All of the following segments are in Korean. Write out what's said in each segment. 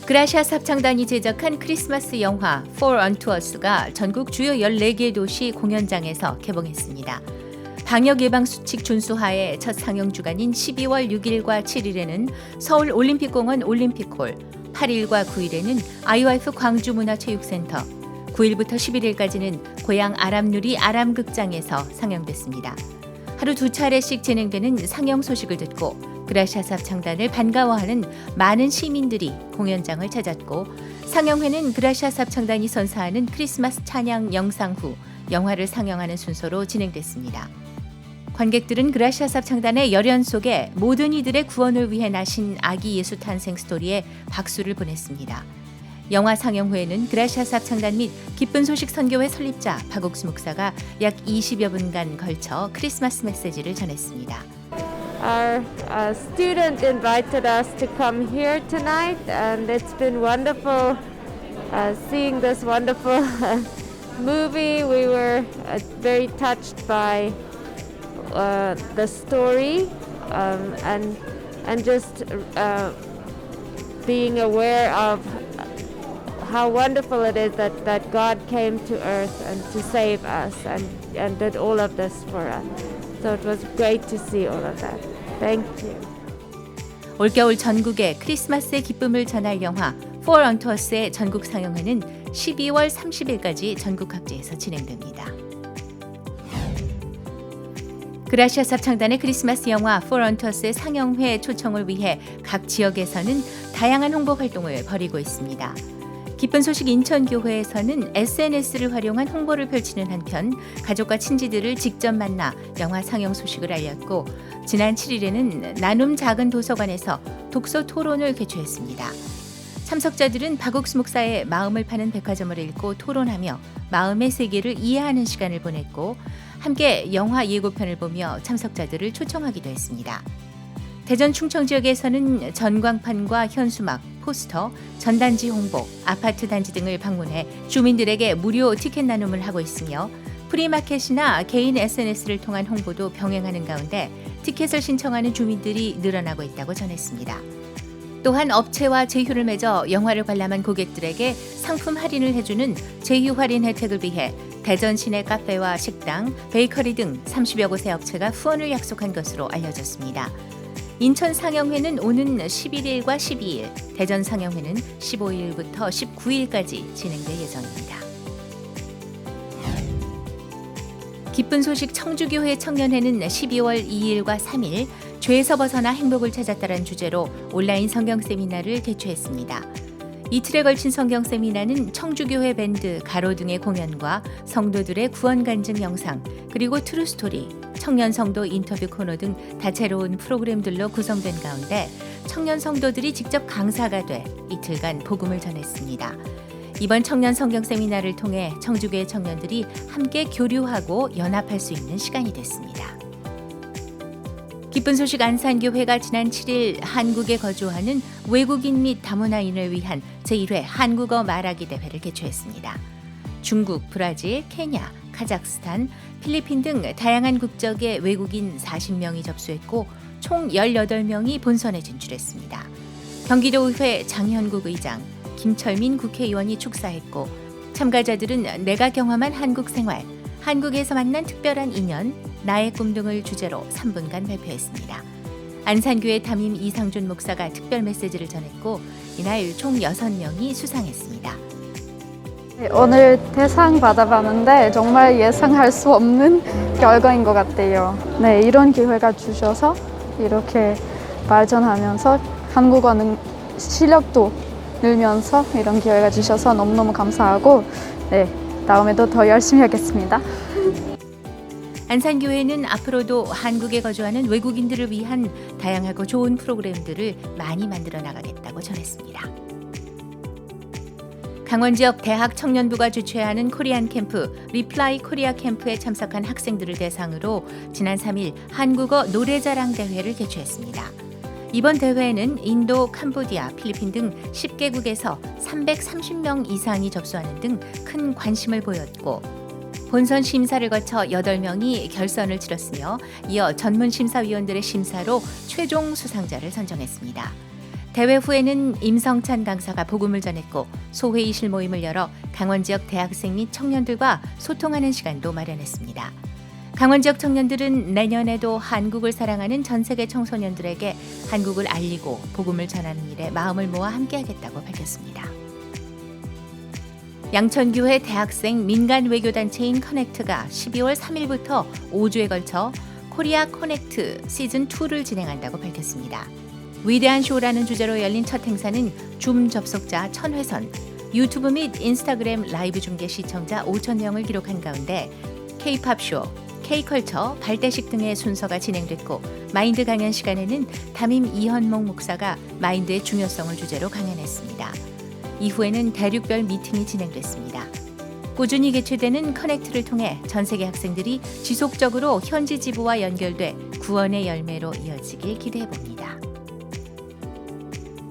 그라시아스 합창단이 제작한 크리스마스 영화 For Unto Us가 전국 주요 14개 도시 공연장에서 개봉했습니다. 방역 예방 수칙 준수하에 첫 상영 주간인 12월 6일과 7일에는 서울 올림픽공원 올림픽홀, 8일과 9일에는 아이와이프 광주문화체육센터, 9일부터 11일까지는 고향 아람누리 아람극장에서 상영됐습니다. 하루 2차례씩 진행되는 상영 소식을 듣고 그라시아스 합창단을 반가워하는 많은 시민들이 공연장을 찾았고, 상영회는 그라시아스 합창단이 선사하는 크리스마스 찬양 영상 후 영화를 상영하는 순서로 진행됐습니다. 관객들은 그라시아스 합창단의 열연 속에 모든 이들의 구원을 위해 나신 아기 예수 탄생 스토리에 박수를 보냈습니다. 영화 상영 후에는 그라시아스 합창단 및 기쁜 소식 선교회 설립자 박옥수 목사가 약 20여 분간 걸쳐 크리스마스 메시지를 전했습니다. Our student invited us to come here tonight, and it's been wonderful seeing this wonderful movie. We were very touched by the story and just being aware of how wonderful it is that God came to earth and to save us and did all of this for us. So it was great to see all of that. Thank you. 올겨울 전국에 크리스마스의 기쁨을 전할 영화 For Unto Us의 전국 상영회는 12월 30일까지 전국 각지에서 진행됩니다. 그라시아스 합창단의 크리스마스 영화 For Unto Us의 상영회 초청을 위해 각 지역에서는 다양한 홍보 활동을 벌이고 있습니다. 기쁜 소식 인천교회에서는 SNS를 활용한 홍보를 펼치는 한편 가족과 친지들을 직접 만나 영화 상영 소식을 알렸고, 지난 7일에는 나눔 작은 도서관에서 독서 토론을 개최했습니다. 참석자들은 박옥수 목사의 마음을 파는 백화점을 읽고 토론하며 마음의 세계를 이해하는 시간을 보냈고, 함께 영화 예고편을 보며 참석자들을 초청하기도 했습니다. 대전 충청 지역에서는 전광판과 현수막, 포스터, 전단지 홍보, 아파트 단지 등을 방문해 주민들에게 무료 티켓 나눔을 하고 있으며, 프리마켓이나 개인 SNS를 통한 홍보도 병행하는 가운데 티켓을 신청하는 주민들이 늘어나고 있다고 전했습니다. 또한 업체와 제휴를 맺어 영화를 관람한 고객들에게 상품 할인을 해주는 제휴 할인 혜택을 위해 대전 시내 카페와 식당, 베이커리 등 30여 곳의 업체가 후원을 약속한 것으로 알려졌습니다. 인천 상영회는 오는 11일과 12일, 대전 상영회는 15일부터 19일까지 진행될 예정입니다. 기쁜 소식 청주교회 청년회는 12월 2일과 3일 죄에서 벗어나 행복을 찾았다는 주제로 온라인 성경 세미나를 개최했습니다. 이틀에 걸친 성경 세미나는 청주교회 밴드, 가로등의 공연과 성도들의 구원 간증 영상, 그리고 트루스토리, 청년 성도 인터뷰 코너 등 다채로운 프로그램들로 구성된 가운데 청년 성도들이 직접 강사가 돼 이틀간 복음을 전했습니다. 이번 청년 성경 세미나를 통해 청주교회 청년들이 함께 교류하고 연합할 수 있는 시간이 됐습니다. 기쁜 소식 안산교회가 지난 7일 한국에 거주하는 외국인 및 다문화인을 위한 제1회 한국어 말하기 대회를 개최했습니다. 중국, 브라질, 케냐, 카자흐스탄, 필리핀 등 다양한 국적의 외국인 40명이 접수했고 총 18명이 본선에 진출했습니다. 경기도의회 장현국 의장, 김철민 국회의원이 축사했고, 참가자들은 내가 경험한 한국 생활, 한국에서 만난 특별한 인연, 나의 꿈 등을 주제로 3분간 발표했습니다. 안산교회 담임 이상준 목사가 특별 메시지를 전했고, 이날 총 6명이 수상했습니다. 오늘 대상 받아봤는데 정말 예상할 수 없는 결과인 것 같아요. 네, 이런 기회가 주셔서 이렇게 발전하면서 한국어 실력도 늘면서 이런 기회가 주셔서 너무너무 감사하고, 네, 다음에도 더 열심히 하겠습니다. 안산교회는 앞으로도 한국에 거주하는 외국인들을 위한 다양하고 좋은 프로그램들을 많이 만들어 나가겠다고 전했습니다. 강원 지역 대학 청년부가 주최하는 코리안 캠프, 리플라이 코리아 캠프에 참석한 학생들을 대상으로 지난 3일 한국어 노래자랑 대회를 개최했습니다. 이번 대회에는 인도, 캄보디아, 필리핀 등 10개국에서 330명 이상이 접수하는 등 큰 관심을 보였고, 본선 심사를 거쳐 8명이 결선을 치렀으며 이어 전문 심사위원들의 심사로 최종 수상자를 선정했습니다. 대회 후에는 임성찬 강사가 복음을 전했고 소회의실 모임을 열어 강원 지역 대학생 및 청년들과 소통하는 시간도 마련했습니다. 강원 지역 청년들은 내년에도 한국을 사랑하는 전 세계 청소년들에게 한국을 알리고 복음을 전하는 일에 마음을 모아 함께하겠다고 밝혔습니다. 양천교회 대학생 민간 외교단체인 커넥트가 12월 3일부터 5주에 걸쳐 코리아 커넥트 시즌2를 진행한다고 밝혔습니다. 위대한 쇼라는 주제로 열린 첫 행사는 줌 접속자 1000회선, 유튜브 및 인스타그램 라이브 중계 시청자 5,000명을 기록한 가운데 K-팝 쇼, K-컬처, 발대식 등의 순서가 진행됐고 마인드 강연 시간에는 담임 이현목 목사가 마인드의 중요성을 주제로 강연했습니다. 이후에는 대륙별 미팅이 진행됐습니다. 꾸준히 개최되는 커넥트를 통해 전 세계 학생들이 지속적으로 현지 지부와 연결돼 구원의 열매로 이어지길 기대해봅니다.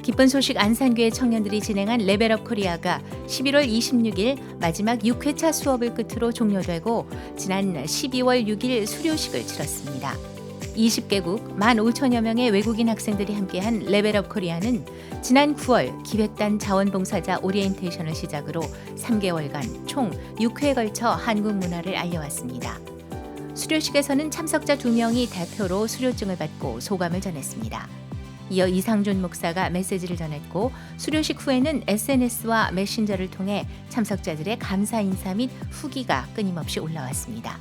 기쁜 소식 안산교회 청년들이 진행한 레벨업 코리아가 11월 26일 마지막 6회차 수업을 끝으로 종료되고 지난 12월 6일 수료식을 치렀습니다. 20개국 15,000여 명의 외국인 학생들이 함께한 레벨업 코리아는 지난 9월 기획단 자원봉사자 오리엔테이션을 시작으로 3개월간 총 6회에 걸쳐 한국 문화를 알려왔습니다. 수료식에서는 참석자 2명이 대표로 수료증을 받고 소감을 전했습니다. 이어 이상준 목사가 메시지를 전했고 수료식 후에는 SNS와 메신저를 통해 참석자들의 감사 인사 및 후기가 끊임없이 올라왔습니다.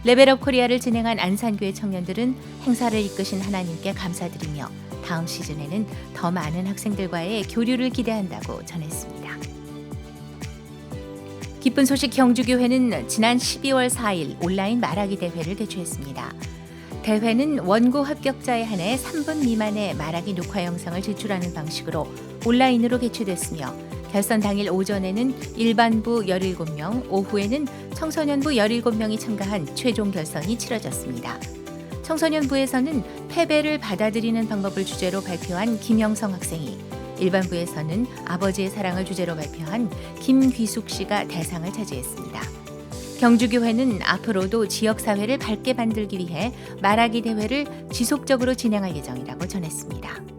레벨업 코리아를 진행한 안산교회 청년들은 행사를 이끄신 하나님께 감사드리며 다음 시즌에는 더 많은 학생들과의 교류를 기대한다고 전했습니다. 기쁜 소식 경주교회는 지난 12월 4일 온라인 말하기 대회를 개최했습니다. 대회는 원고 합격자에 한해 3분 미만의 말하기 녹화 영상을 제출하는 방식으로 온라인으로 개최됐으며 결선 당일 오전에는 일반부 17명, 오후에는 청소년부 17명이 참가한 최종 결선이 치러졌습니다. 청소년부에서는 패배를 받아들이는 방법을 주제로 발표한 김영성 학생이, 일반부에서는 아버지의 사랑을 주제로 발표한 김귀숙 씨가 대상을 차지했습니다. 경주교회는 앞으로도 지역사회를 밝게 만들기 위해 말하기 대회를 지속적으로 진행할 예정이라고 전했습니다.